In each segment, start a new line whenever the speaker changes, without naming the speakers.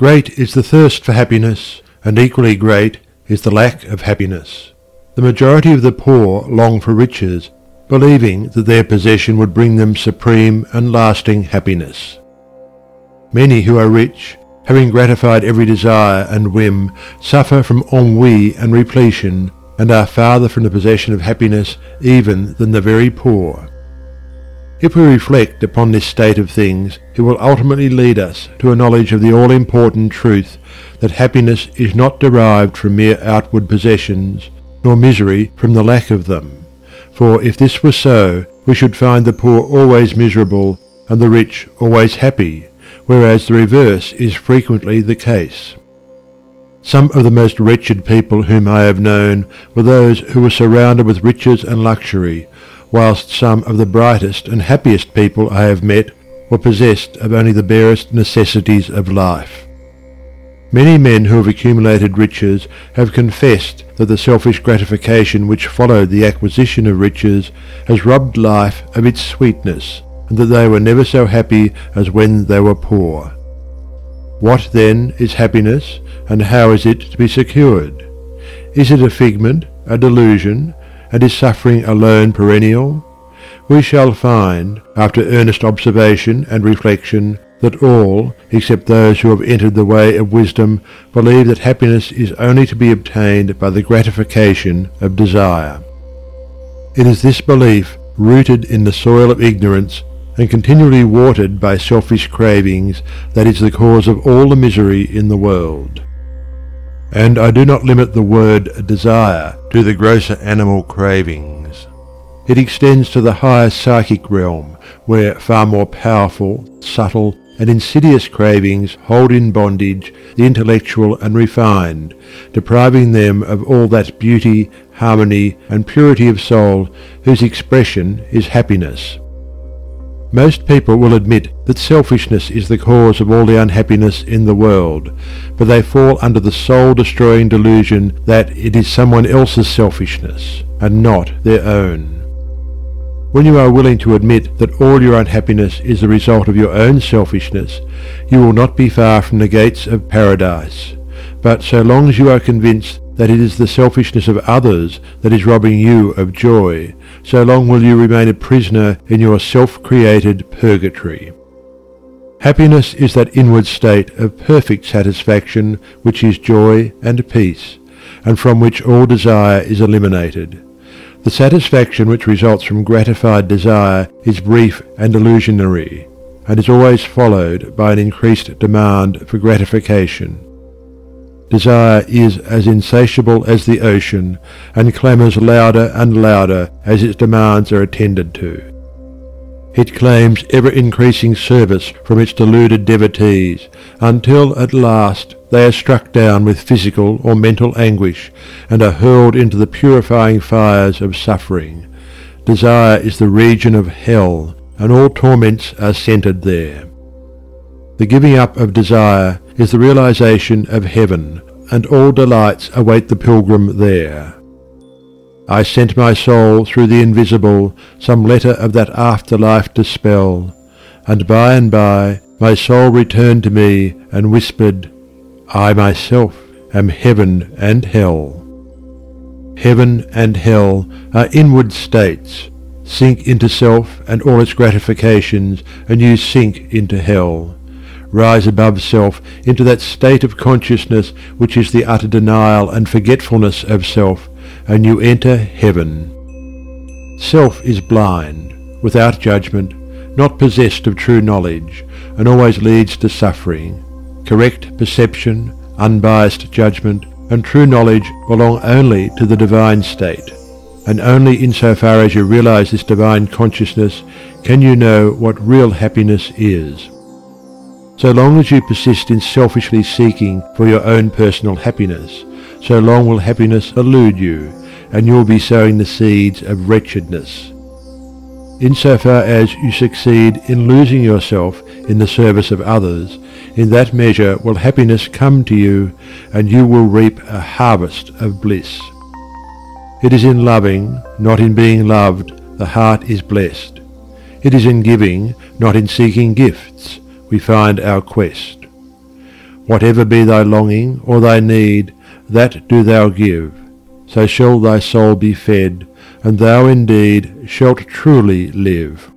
Great is the thirst for happiness, and equally great is the lack of happiness. The majority of the poor long for riches, believing that their possession would bring them supreme and lasting happiness. Many who are rich, having gratified every desire and whim, suffer from ennui and repletion, and are farther from the possession of happiness even than the very poor. If we reflect upon this state of things, it will ultimately lead us to a knowledge of the all-important truth that happiness is not derived from mere outward possessions, nor misery from the lack of them. For if this were so, we should find the poor always miserable and the rich always happy, whereas the reverse is frequently the case. Some of the most wretched people whom I have known were those who were surrounded with riches and luxury, whilst some of the brightest and happiest people I have met were possessed of only the barest necessities of life. Many men who have accumulated riches have confessed that the selfish gratification which followed the acquisition of riches has robbed life of its sweetness, and that they were never so happy as when they were poor. What then is happiness, and how is it to be secured? Is it a figment, a delusion, and is suffering alone perennial? We shall find, after earnest observation and reflection, that all, except those who have entered the way of wisdom, believe that happiness is only to be obtained by the gratification of desire. It is this belief, rooted in the soil of ignorance, and continually watered by selfish cravings, that is the cause of all the misery in the world. And I do not limit the word desire to the grosser animal cravings. It extends to the higher psychic realm, where far more powerful, subtle, and insidious cravings hold in bondage the intellectual and refined, depriving them of all that beauty, harmony, and purity of soul whose expression is happiness. Most people will admit that selfishness is the cause of all the unhappiness in the world, but they fall under the soul-destroying delusion that it is someone else's selfishness, and not their own. When you are willing to admit that all your unhappiness is the result of your own selfishness, you will not be far from the gates of paradise. But so long as you are convinced that it is the selfishness of others that is robbing you of joy, so long will you remain a prisoner in your self-created purgatory. Happiness is that inward state of perfect satisfaction which is joy and peace, and from which all desire is eliminated. The satisfaction which results from gratified desire is brief and illusionary, and is always followed by an increased demand for gratification. Desire is as insatiable as the ocean, and clamours louder and louder as its demands are attended to. It claims ever-increasing service from its deluded devotees, until at last they are struck down with physical or mental anguish, and are hurled into the purifying fires of suffering. Desire is the region of hell, and all torments are centred there. The giving up of desire is the realization of heaven, and all delights await the pilgrim there. I sent my soul through the invisible some letter of that afterlife to spell, and by my soul returned to me and whispered, I myself am heaven and hell. Heaven and hell are inward states. Sink into self and all its gratifications, and you sink into hell. Rise above self into that state of consciousness which is the utter denial and forgetfulness of self, and you enter heaven. Self is blind, without judgment, not possessed of true knowledge, and always leads to suffering. Correct perception, unbiased judgment, and true knowledge belong only to the divine state, and only insofar as you realize this divine consciousness can you know what real happiness is. So long as you persist in selfishly seeking for your own personal happiness, so long will happiness elude you, and you will be sowing the seeds of wretchedness. Insofar as you succeed in losing yourself in the service of others, in that measure will happiness come to you, and you will reap a harvest of bliss. It is in loving, not in being loved, the heart is blessed. It is in giving, not in seeking gifts, we find our quest. Whatever be thy longing or thy need, that do thou give. So shall thy soul be fed, and thou indeed shalt truly live.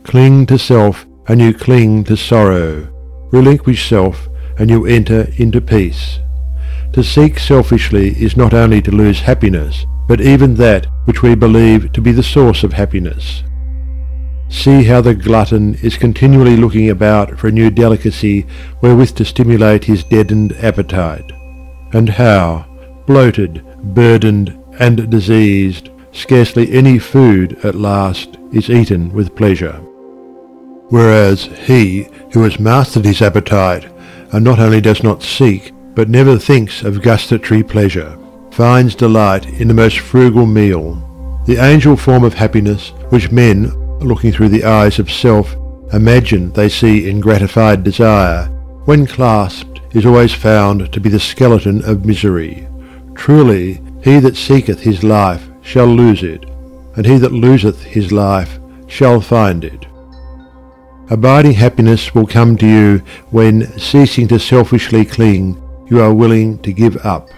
Cling to self, and you cling to sorrow. Relinquish self, and you enter into peace. To seek selfishly is not only to lose happiness, but even that which we believe to be the source of happiness. See how the glutton is continually looking about for a new delicacy wherewith to stimulate his deadened appetite, and how, bloated, burdened, and diseased, scarcely any food at last is eaten with pleasure. Whereas he who has mastered his appetite, and not only does not seek, but never thinks of gustatory pleasure, finds delight in the most frugal meal. The angel form of happiness, which men, looking through the eyes of self, imagine they see in gratified desire, when clasped, is always found to be the skeleton of misery. Truly, he that seeketh his life shall lose it, and he that loseth his life shall find it. Abiding happiness will come to you when, ceasing to selfishly cling, you are willing to give up.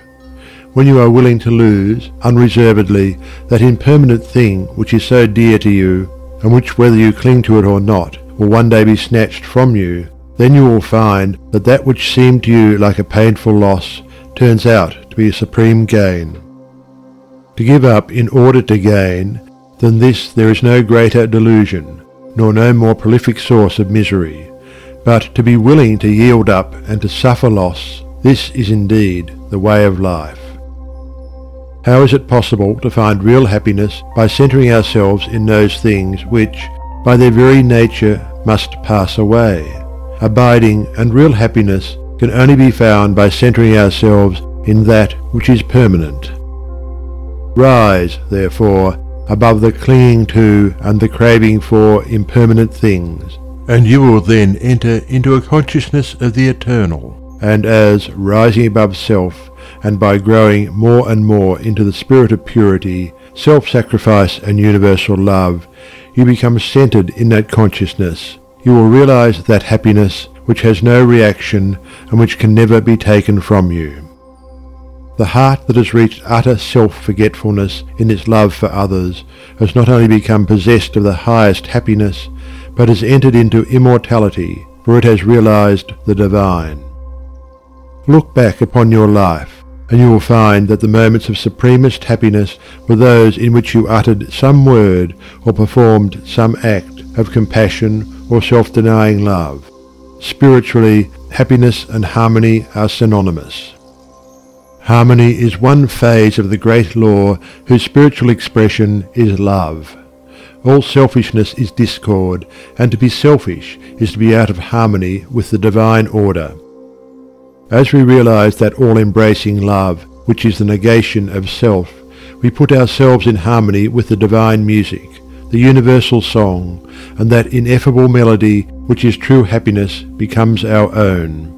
When you are willing to lose, unreservedly, that impermanent thing which is so dear to you, and which, whether you cling to it or not, will one day be snatched from you, then you will find that that which seemed to you like a painful loss turns out to be a supreme gain. To give up in order to gain, than this there is no greater delusion, nor no more prolific source of misery. But to be willing to yield up and to suffer loss, this is indeed the way of life. How is it possible to find real happiness by centering ourselves in those things which, by their very nature, must pass away? Abiding and real happiness can only be found by centering ourselves in that which is permanent. Rise, therefore, above the clinging to and the craving for impermanent things, and you will then enter into a consciousness of the eternal. And as, rising above self, and by growing more and more into the spirit of purity, self-sacrifice and universal love, you become centered in that consciousness, you will realize that happiness which has no reaction and which can never be taken from you. The heart that has reached utter self-forgetfulness in its love for others has not only become possessed of the highest happiness, but has entered into immortality, for it has realized the divine. Look back upon your life, and you will find that the moments of supremest happiness were those in which you uttered some word or performed some act of compassion or self-denying love. Spiritually, happiness and harmony are synonymous. Harmony is one phase of the great law whose spiritual expression is love. All selfishness is discord, and to be selfish is to be out of harmony with the divine order. As we realize that all-embracing love, which is the negation of self, we put ourselves in harmony with the divine music, the universal song, and that ineffable melody which is true happiness becomes our own.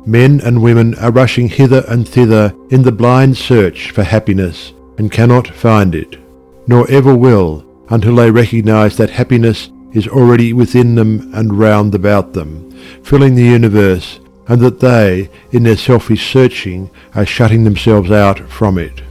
Men and women are rushing hither and thither in the blind search for happiness, and cannot find it, nor ever will, until they recognize that happiness is already within them and round about them, filling the universe, and that they, in their selfish searching, are shutting themselves out from it.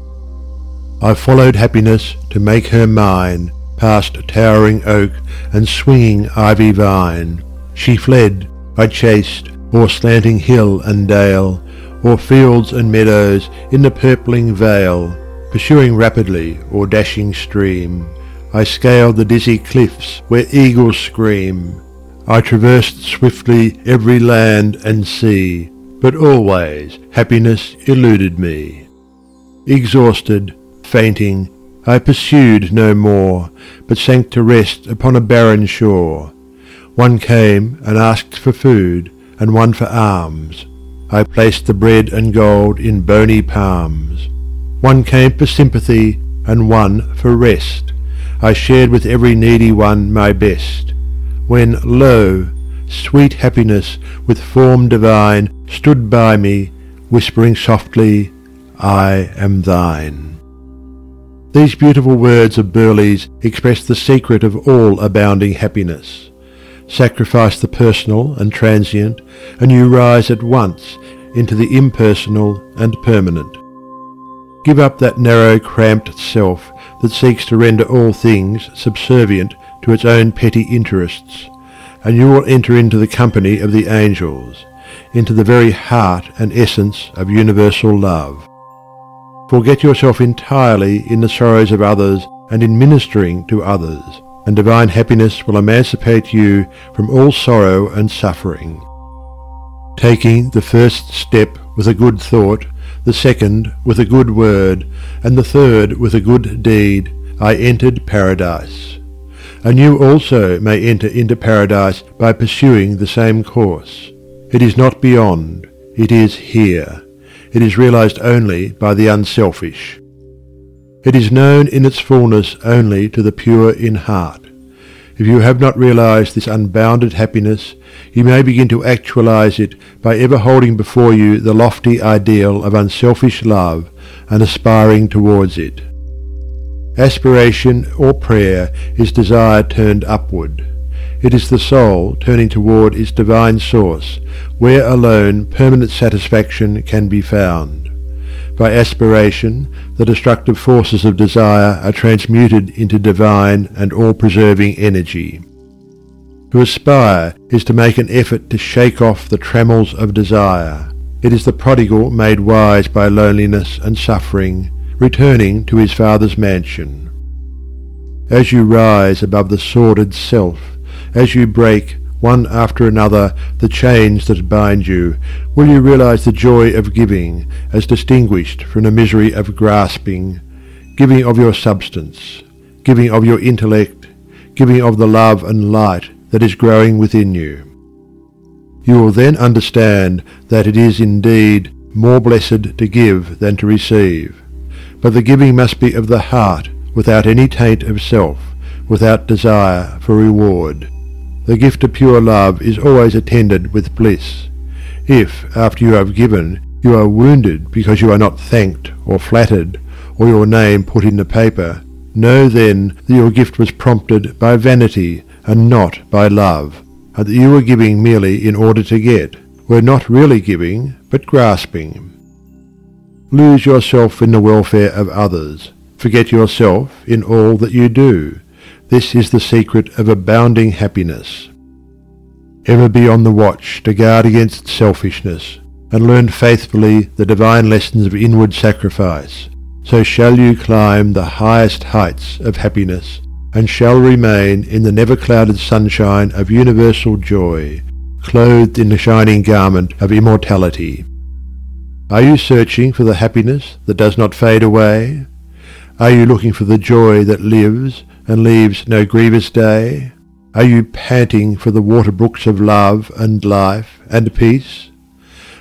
I followed happiness to make her mine, past towering oak and swinging ivy vine. She fled, I chased, o'er slanting hill and dale, o'er fields and meadows in the purpling vale, pursuing rapidly o'er dashing stream. I scaled the dizzy cliffs where eagles scream. I traversed swiftly every land and sea, but always happiness eluded me. Exhausted, fainting, I pursued no more, but sank to rest upon a barren shore. One came and asked for food, and one for alms. I placed the bread and gold in bony palms. One came for sympathy, and one for rest. I shared with every needy one my best. When, lo, sweet happiness with form divine stood by me, whispering softly, I am thine. These beautiful words of Burleigh's express the secret of all abounding happiness. sacrifice the personal and transient, and you rise at once into the impersonal and permanent. Give up that narrow, cramped self that seeks to render all things subservient to its own petty interests, and you will enter into the company of the angels, into the very heart and essence of universal love. Forget yourself entirely in the sorrows of others and in ministering to others, and divine happiness will emancipate you from all sorrow and suffering. Taking the first step with a good thought, the second with a good word, and the third with a good deed, I entered paradise. And you also may enter into paradise by pursuing the same course. It is not beyond, it is here. It is realized only by the unselfish. It is known in its fullness only to the pure in heart. If you have not realized this unbounded happiness, you may begin to actualize it by ever holding before you the lofty ideal of unselfish love and aspiring towards it. Aspiration or prayer is desire turned upward. It is the soul turning toward its divine source, where alone permanent satisfaction can be found. By aspiration, the destructive forces of desire are transmuted into divine and all-preserving energy. To aspire is to make an effort to shake off the trammels of desire. It is the prodigal made wise by loneliness and suffering, returning to his Father's mansion. As you rise above the sordid self, as you break, one after another, the chains that bind you, will you realize the joy of giving, as distinguished from the misery of grasping, giving of your substance, giving of your intellect, giving of the love and light that is growing within you. You will then understand that it is indeed more blessed to give than to receive, but the giving must be of the heart, without any taint of self, without desire for reward. The gift of pure love is always attended with bliss. If, after you have given, you are wounded because you are not thanked or flattered, or your name put in the paper, know then that your gift was prompted by vanity and not by love, and that you were giving merely in order to get, were not really giving, but grasping. Lose yourself in the welfare of others. Forget yourself in all that you do. This is the secret of abounding happiness. Ever be on the watch to guard against selfishness, and learn faithfully the divine lessons of inward sacrifice. So shall you climb the highest heights of happiness, and shall remain in the never-clouded sunshine of universal joy, clothed in the shining garment of immortality. Are you searching for the happiness that does not fade away? Are you looking for the joy that lives and leaves no grievous day? Are you panting for the water brooks of love and life and peace?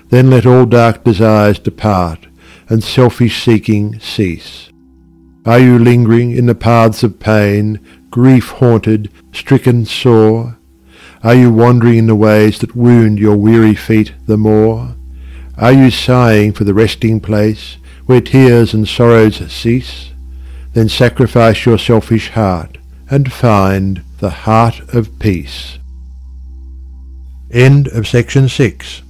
Then let all dark desires depart, and selfish seeking cease. Are you lingering in the paths of pain, grief-haunted, stricken sore? Are you wandering in the ways that wound your weary feet the more? Are you sighing for the resting place, where tears and sorrows cease? Then sacrifice your selfish heart, and find the heart of peace. End of section 6.